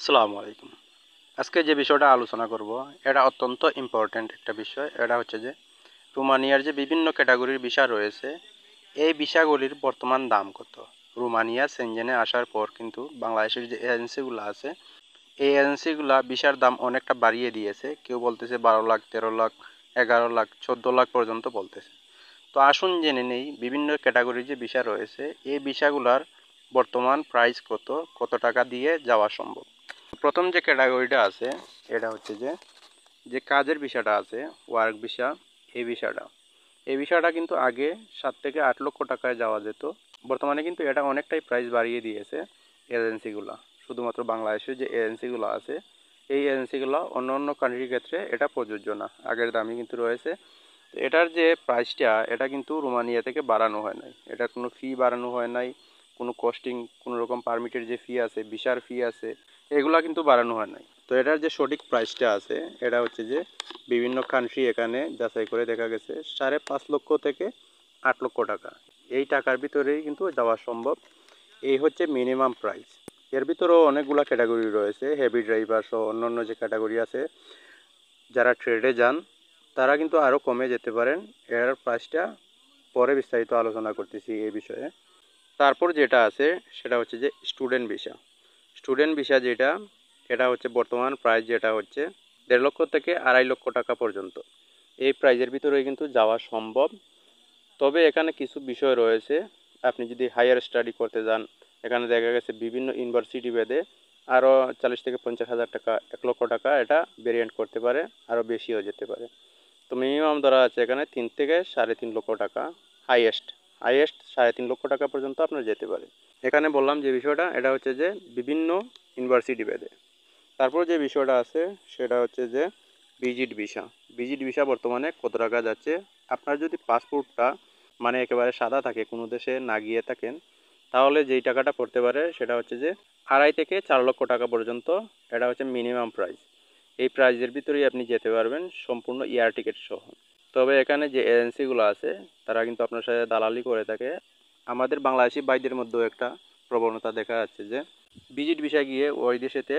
আসসালামু আলাইকুম। আজকে যে বিষয়টা আলোচনা করব এটা অত্যন্ত ইম্পর্ট্যান্ট একটা বিষয়। এটা হচ্ছে যে রোমানিয়ার যে বিভিন্ন ক্যাটাগরির ভিসা রয়েছে, এই ভিসাগুলির বর্তমান দাম কত। রোমানিয়া সেনজেনে আসার পর কিন্তু বাংলাদেশের যে এজেন্সিগুলো আছে, এই এজেন্সিগুলা ভিসার দাম অনেকটা বাড়িয়ে দিয়েছে। কেউ বলতেছে 12 লাখ, 13 লাখ, 11 লাখ, 14 লাখ পর্যন্ত বলতেছে। তো আসুন জেনে নেই বিভিন্ন ক্যাটাগরির যে ভিসা রয়েছে, এই ভিসাগুলার বর্তমান প্রাইস কত, কত টাকা দিয়ে যাওয়া সম্ভব। প্রথম যে ক্যাটাগরিটা আছে এটা হচ্ছে যে যে কাজের ভিসাটা আছে, ওয়ার্ক ভিসা। এই ভিসাটা কিন্তু আগে 7 থেকে 8 লক্ষ টাকায় যাওয়া যেত। বর্তমানে কিন্তু এটা অনেকটাই প্রাইস বাড়িয়ে দিয়েছে এজেন্সিগুলো। শুধুমাত্র বাংলাদেশের যে এজেন্সিগুলো আছে, এই এজেন্সিগুলো অন্য অন্য কান্ট্রির ক্ষেত্রে এটা প্রযোজ্য না, আগের দামই কিন্তু রয়েছে। তো এটার যে প্রাইসটা, এটা কিন্তু রোমানিয়া থেকে বাড়ানো হয় নাই, এটা কোনো ফি বাড়ানো হয় নাই, কোনো কস্টিং, কোনো রকম পারমিটের যে ফি আছে, ভিসার ফি আছে, এগুলা কিন্তু বাড়ানো হয় নাই। তো এটার যে সঠিক প্রাইসটা আছে, এটা হচ্ছে যে বিভিন্ন কান্ট্রি এখানে যাচাই করে দেখা গেছে 5.5 লক্ষ থেকে 8 লক্ষ টাকা, এই টাকার ভিতরেই কিন্তু যাওয়া সম্ভব। এই হচ্ছে মিনিমাম প্রাইস। এর ভিতরেও অনেকগুলো ক্যাটাগরি রয়েছে, হেভি ড্রাইভার সহ অন্যান্য যে ক্যাটাগরি আছে, যারা ট্রেডে যান তারা কিন্তু আরও কমে যেতে পারেন। এর প্রাইসটা পরে বিস্তারিত আলোচনা করতেছি এই বিষয়ে। তারপর যেটা আছে সেটা হচ্ছে যে স্টুডেন্ট ভিসা যেটা, এটা হচ্ছে বর্তমান প্রাইস যেটা হচ্ছে 1.5 লক্ষ থেকে 2.5 লক্ষ টাকা পর্যন্ত। এই প্রাইজের ভিতরে কিন্তু যাওয়া সম্ভব। তবে এখানে কিছু বিষয় রয়েছে। আপনি যদি হায়ার স্টাডি করতে যান, এখানে দেখা গেছে বিভিন্ন ইউনিভার্সিটি ভেদে আরও 40 থেকে 50 হাজার টাকা, 1 লক্ষ টাকা এটা ভেরিয়েন্ট করতে পারে, আরও বেশিও যেতে পারে। তো মিনিমাম ধরা আছে এখানে 3 থেকে 3.5 লক্ষ টাকা। হাইয়েস্ট হাইয়েস্ট 3.5 লক্ষ টাকা পর্যন্ত আপনার যেতে পারে। এখানে বললাম যে বিষয়টা, এটা হচ্ছে যে বিভিন্ন ইউনিভার্সিটি ভেদে। তারপর যে বিষয়টা আছে সেটা হচ্ছে যে ভিজিট ভিসা বর্তমানে কত টাকা যাচ্ছে। আপনার যদি পাসপোর্টটা মানে একেবারে সাদা থাকে, কোনো দেশে না গিয়ে থাকেন, তাহলে যেই টাকাটা পড়তে পারে সেটা হচ্ছে যে 2.5 থেকে 4 লক্ষ টাকা পর্যন্ত। এটা হচ্ছে মিনিমাম প্রাইস। এই প্রাইজের ভিতরেই আপনি যেতে পারবেন সম্পূর্ণ এয়ার টিকিট সহ। তবে এখানে যে এজেন্সিগুলো আছে তারা কিন্তু আপনার সাথে দালালি করে থাকে। আমাদের বাংলাদেশি ভাইদের মধ্যেও একটা প্রবণতা দেখা যাচ্ছে যে ভিজিট ভিসা গিয়ে ওই দেশেতে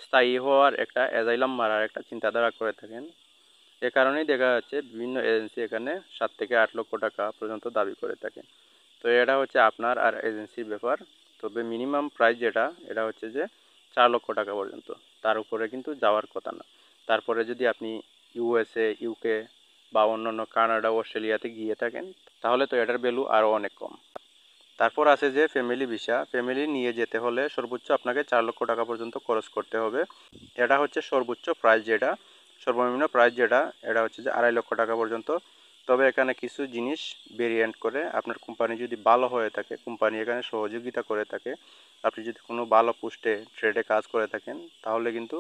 স্থায়ী হওয়ার একটা অ্যাজাইলাম মারার একটা চিন্তাধারা করে থাকেন। এ কারণেই দেখা যাচ্ছে বিভিন্ন এজেন্সি এখানে 7 থেকে 8 লক্ষ টাকা পর্যন্ত দাবি করে থাকে। তো এটা হচ্ছে আপনার আর এজেন্সির ব্যাপার। তবে মিনিমাম প্রাইস যেটা, এটা হচ্ছে যে 4 লক্ষ টাকা পর্যন্ত। তার উপরে কিন্তু যাওয়ার কথা না। তারপরে যদি আপনি ইউএসএ, ইউকে বা অন্যান্য কানাডা, অস্ট্রেলিয়াতে গিয়ে থাকেন, তাহলে তো এটার ভ্যালু আরও অনেক কম। তারপর আছে যে ফ্যামিলি ভিসা। ফ্যামিলি নিয়ে যেতে হলে সর্বোচ্চ আপনাকে 4 লক্ষ টাকা পর্যন্ত খরচ করতে হবে। এটা হচ্ছে সর্বোচ্চ প্রাইস যেটা। সর্বনিম্ন প্রাইস যেটা, এটা হচ্ছে যে 2.5 লক্ষ টাকা পর্যন্ত। তবে এখানে কিছু জিনিস ভেরিয়েন্ট করে, আপনার কোম্পানি যদি ভালো হয়ে থাকে, কোম্পানি এখানে সহযোগিতা করে থাকে, আপনি যদি কোনো ভালো পোস্টে ট্রেডে কাজ করে থাকেন, তাহলে কিন্তু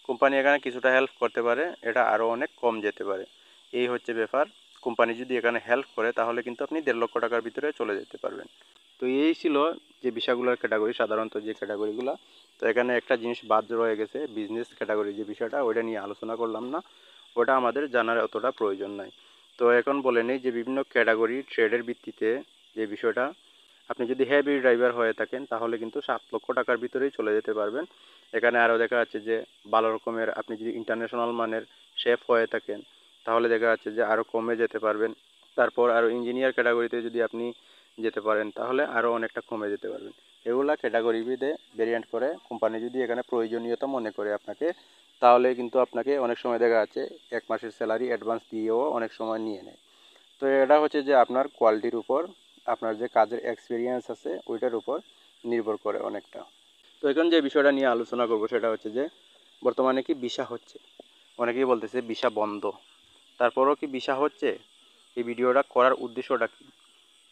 কোম্পানি এখানে কিছুটা হেল্প করতে পারে, এটা আরও অনেক কম যেতে পারে। এই হচ্ছে ব্যাপার। কোম্পানি যদি এখানে হেল্প করে তাহলে কিন্তু আপনি 1.5 লক্ষ টাকার ভিতরে চলে যেতে পারবেন। তো এই ছিল যে বিষয়গুলোর ক্যাটাগরি, সাধারণত যে ক্যাটাগরিগুলো। তো এখানে একটা জিনিস বাদ রয়ে গেছে, বিজনেস ক্যাটাগরি যে বিষয়টা, ওইটা নিয়ে আলোচনা করলাম না, ওটা আমাদের জানার অতটা প্রয়োজন নাই। তো এখন বলে নেই যে বিভিন্ন ক্যাটাগরি ট্রেডের ভিত্তিতে যে বিষয়টা, আপনি যদি হেভি ড্রাইভার হয়ে থাকেন তাহলে কিন্তু 7 লক্ষ টাকার ভিতরেই চলে যেতে পারবেন। এখানে আরও দেখা যাচ্ছে যে ভালো রকমের আপনি যদি ইন্টারন্যাশনাল মানের শেফ হয়ে থাকেন, তাহলে দেখা যাচ্ছে যে আরও কমে যেতে পারবেন। তারপর আরও ইঞ্জিনিয়ার ক্যাটাগরিতে যদি আপনি যেতে পারেন তাহলে আরও অনেকটা কমে যেতে পারবেন। এগুলা ক্যাটাগরি ভেদে ভেরিয়েন্ট করে কোম্পানি যদি এখানে প্রয়োজনীয়তা মনে করে আপনাকে, তাহলে কিন্তু আপনাকে অনেক সময় দেখা যাচ্ছে 1 মাসের স্যালারি অ্যাডভান্স দিয়েও অনেক সময় নিয়ে নেয়। তো এটা হচ্ছে যে আপনার কোয়ালিটির উপর, আপনার যে কাজের এক্সপিরিয়েন্স আছে ওইটার উপর নির্ভর করে অনেকটা। তো এখন যে বিষয়টা নিয়ে আলোচনা করব সেটা হচ্ছে যে বর্তমানে কি ভিসা হচ্ছে। অনেকেই বলতেছে ভিসা বন্ধ, তারপরও কি ভিসা হচ্ছে? এই ভিডিওটা করার উদ্দেশ্যটা কি?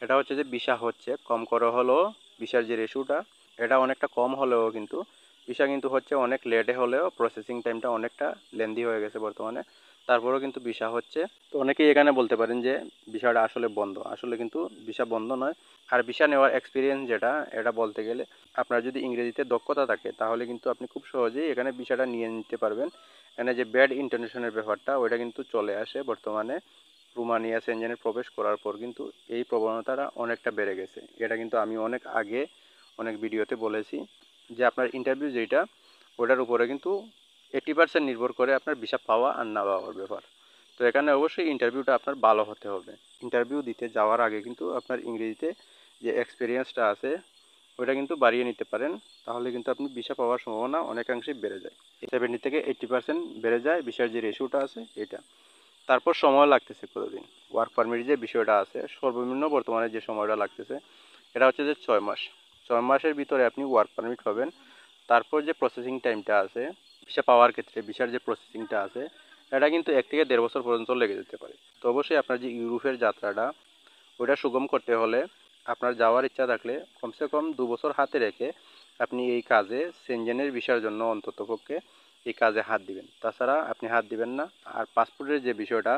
এটা হচ্ছে যে ভিসা হচ্ছে, কম করে হলেও ভিসার যে রেশিওটা, এটা অনেকটা কম হলেও কিন্তু ভিসা কিন্তু হচ্ছে অনেক লেটে হলেও প্রসেসিং টাইমটা অনেকটা লেন্দি হয়ে গেছে বর্তমানে। তারপরেও কিন্তু ভিসা হচ্ছে। তো অনেকেই এখানে বলতে পারেন যে ভিসাটা আসলে বন্ধ, আসলে কিন্তু ভিসা বন্ধ নয়। আর ভিসা নেওয়ার এক্সপিরিয়েন্স যেটা, এটা বলতে গেলে আপনার যদি ইংরেজিতে দক্ষতা থাকে তাহলে কিন্তু আপনি খুব সহজেই এখানে ভিসাটা নিয়ে নিতে পারবেন। এখানে যে ব্যাড ইন্টারন্যাশনাল ব্যাপারটা, ওইটা কিন্তু চলে আসে বর্তমানে। রোমানিয়া সেনজেনে প্রবেশ করার পর কিন্তু এই প্রবণতাটা অনেকটা বেড়ে গেছে। এটা কিন্তু আমি অনেক আগে অনেক ভিডিওতে বলেছি যে আপনার ইন্টারভিউ যেটা, ওটার উপরে কিন্তু 80% নির্ভর করে আপনার ভিসা পাওয়া আর না পাওয়ার ব্যাপার। তো এখানে অবশ্যই ইন্টারভিউটা আপনার ভালো হতে হবে। ইন্টারভিউ দিতে যাওয়ার আগে কিন্তু আপনার ইংরেজিতে যে এক্সপিরিয়েন্সটা আছে ওটা কিন্তু বাড়িয়ে নিতে পারেন, তাহলে কিন্তু আপনি ভিসা পাওয়ার সম্ভাবনা অনেকাংশেই বেড়ে যায়। 70 থেকে 80% বেড়ে যায় ভিসার যে রেশিওটা আছে এটা। তারপর সময় লাগতেছে কতদিন, ওয়ার্ক পারমিট যে বিষয়টা আছে সর্বনিম্ন বর্তমানে যে সময়টা লাগতেছে এটা হচ্ছে যে 6 মাস। 6 মাসের ভিতরে আপনি ওয়ার্ক পারমিট পাবেন। তারপর যে প্রসেসিং টাইমটা আছে ভিসা পাওয়ার ক্ষেত্রে, ভিসার যে প্রসেসিংটা আছে এটা কিন্তু 1 থেকে 1.5 বছর পর্যন্ত লেগে যেতে পারে। তো অবশ্যই আপনার যে ইউরোপের যাত্রাটা ওটা সুগম করতে হলে আপনার যাওয়ার ইচ্ছা থাকলে কমসে কম 2 বছর হাতে রেখে আপনি এই কাজে সেনজেনের ভিসার জন্য অন্ততপক্ষে এই কাজে হাত দিবেন, তাছাড়া আপনি হাত দিবেন না। আর পাসপোর্টের যে বিষয়টা,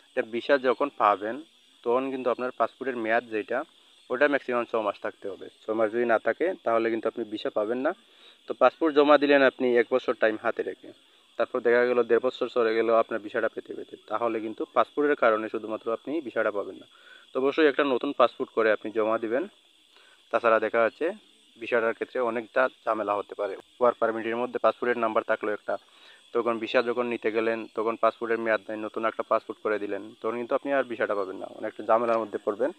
এটা ভিসা যখন পাবেন তখন কিন্তু আপনার পাসপোর্টের মেয়াদ যেটা ওটা ম্যাক্সিমাম 6 মাস থাকতে হবে। 6 মাস যদি না থাকে তাহলে কিন্তু আপনি ভিসা পাবেন না। তো পাসপোর্ট জমা দিলেন আপনি 1 বছর টাইম হাতে রেখে, তারপর দেখা গেল 1.5 বছর চলে গেল আপনার ভিসাটা পেতে পেতে, তাহলে কিন্তু পাসপোর্টের কারণে শুধুমাত্র আপনি ভিসাটা পাবেন না। তো অবশ্যই একটা নতুন পাসপোর্ট করে আপনি জমা দিবেন। তাছাড়া দেখা যাচ্ছে ভিসাটার ক্ষেত্রে অনেকটা ঝামেলা হতে পারে। ওয়ার্ক পারমিটের মধ্যে পাসপোর্টের নাম্বার থাকলেও একটা, তখন ভিসা যখন নিতে গেলেন তখন পাসপোর্টের মেয়াদ নেই, নতুন একটা পাসপোর্ট করে দিলেন, তখন কিন্তু আপনি আর ভিসাটা পাবেন না, অনেকটা ঝামেলার মধ্যে পড়বেন।